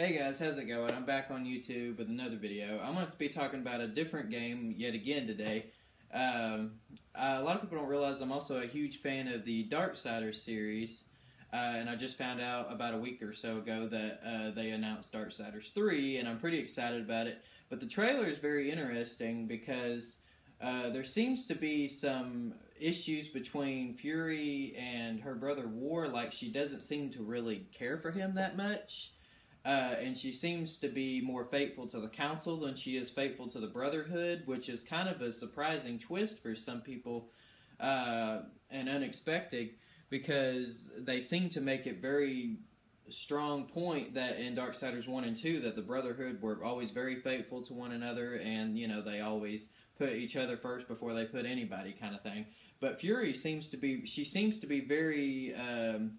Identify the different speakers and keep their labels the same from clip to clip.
Speaker 1: Hey guys, how's it going? I'm back on YouTube with another video. I'm going to be talking about a different game yet again today. A lot of people don't realize I'm also a huge fan of the Darksiders series, and I just found out about a week or so ago that they announced Darksiders 3, and I'm pretty excited about it. But the trailer is very interesting because there seems to be some issues between Fury and her brother War. Like, she doesn't seem to really care for him that much. And she seems to be more faithful to the Council than she is faithful to the Brotherhood, which is kind of a surprising twist for some people, and unexpected, because they seem to make it very strong point that in Darksiders 1 and 2 that the Brotherhood were always very faithful to one another, and, you know, they always put each other first before they put anybody, kind of thing. But Fury seems to be very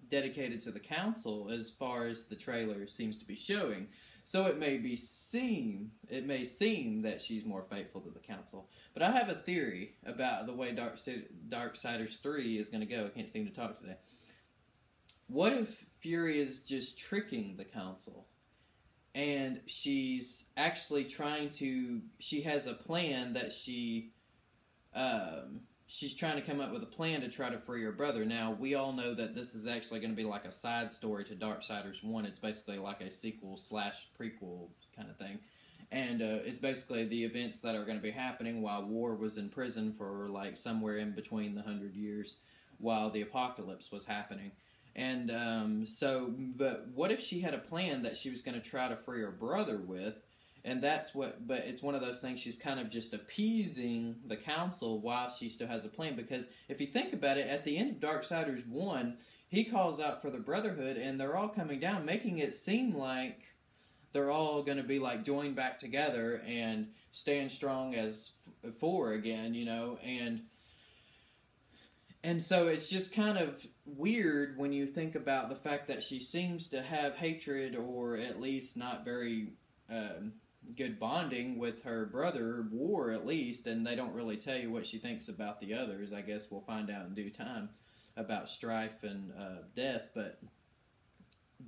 Speaker 1: dedicated to the Council, as far as the trailer seems to be showing. So it may seem that she's more faithful to the Council. But I have a theory about the way Darksiders 3 is going to go. I can't seem to talk today. What if Fury is just tricking the Council? And she's actually she has a plan that she's trying to come up with a plan to try to free her brother. Now, we all know that this is actually going to be like a side story to Darksiders 1. It's basically like a sequel/prequel kind of thing. And it's basically the events that are going to be happening while War was in prison for like somewhere in between the 100 years while the apocalypse was happening. And but what if she had a plan that she was going to try to free her brother with, and but it's one of those things, she's kind of just appeasing the Council while she still has a plan, because if you think about it, at the end of Darksiders 1, he calls out for the Brotherhood, and they're all coming down, making it seem like they're all going to be like joined back together and stand strong as four again, you know, and so it's just kind of weird when you think about the fact that she seems to have hatred, or at least not very good bonding with her brother, War, at least, and they don't really tell you what she thinks about the others. I guess we'll find out in due time about Strife and Death,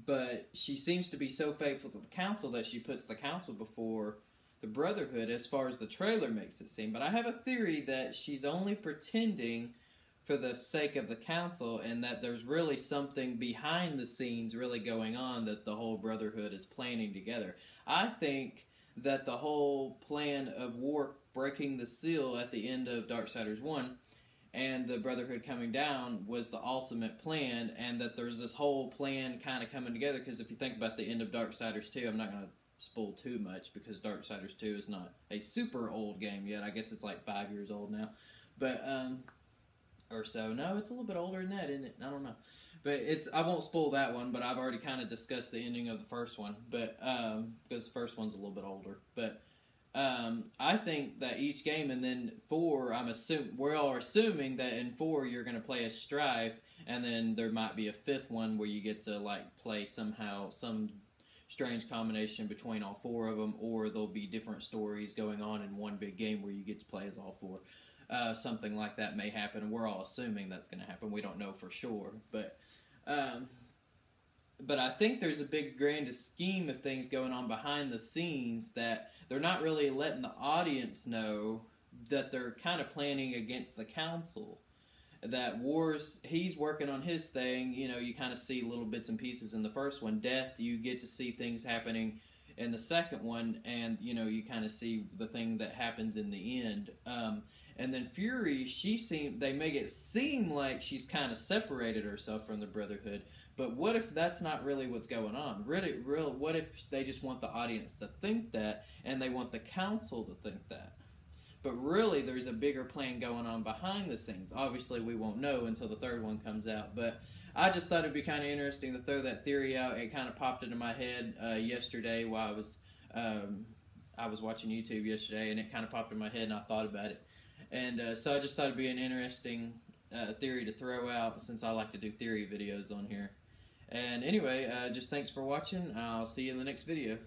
Speaker 1: but she seems to be so faithful to the Council that she puts the Council before the Brotherhood, as far as the trailer makes it seem. But I have a theory that she's only pretending for the sake of the Council, and that there's really something behind the scenes really going on that the whole Brotherhood is planning together. I think that the whole plan of War breaking the seal at the end of Darksiders 1 and the Brotherhood coming down was the ultimate plan, and that there's this whole plan kind of coming together, because if you think about the end of Darksiders 2, I'm not going to spoil too much because Darksiders 2 is not a super old game yet. I guess it's like 5 years old now. But, or so. No, it's a little bit older than that, isn't it? I don't know. But I won't spoil that one, but I've already kind of discussed the ending of the first one, but because the first one's a little bit older. But I think that each game, and then 4, we're all assuming that in 4 you're going to play as Strife, and then there might be a 5th one where you get to like play somehow some strange combination between all 4 of them, or there'll be different stories going on in one big game where you get to play as all 4. Something like that may happen, and we're all assuming that's going to happen. We don't know for sure, but I think there's a big grand scheme of things going on behind the scenes that they're not really letting the audience know, that they're kind of planning against the Council. That he's working on his thing. You know, you kind of see little bits and pieces in the first one. Death, you get to see things happening in the second one, and you know, you kind of see the thing that happens in the end. And then Fury, they make it seem like she's kind of separated herself from the Brotherhood. But what if that's not really what's going on? What if they just want the audience to think that, and they want the Council to think that? But really, there's a bigger plan going on behind the scenes. Obviously, we won't know until the third one comes out. But I just thought it'd be kind of interesting to throw that theory out. It kind of popped into my head yesterday while I was watching YouTube yesterday, and it kind of popped in my head, and I thought about it. And so I just thought it'd be an interesting theory to throw out, since I like to do theory videos on here. And anyway, just thanks for watching. I'll see you in the next video.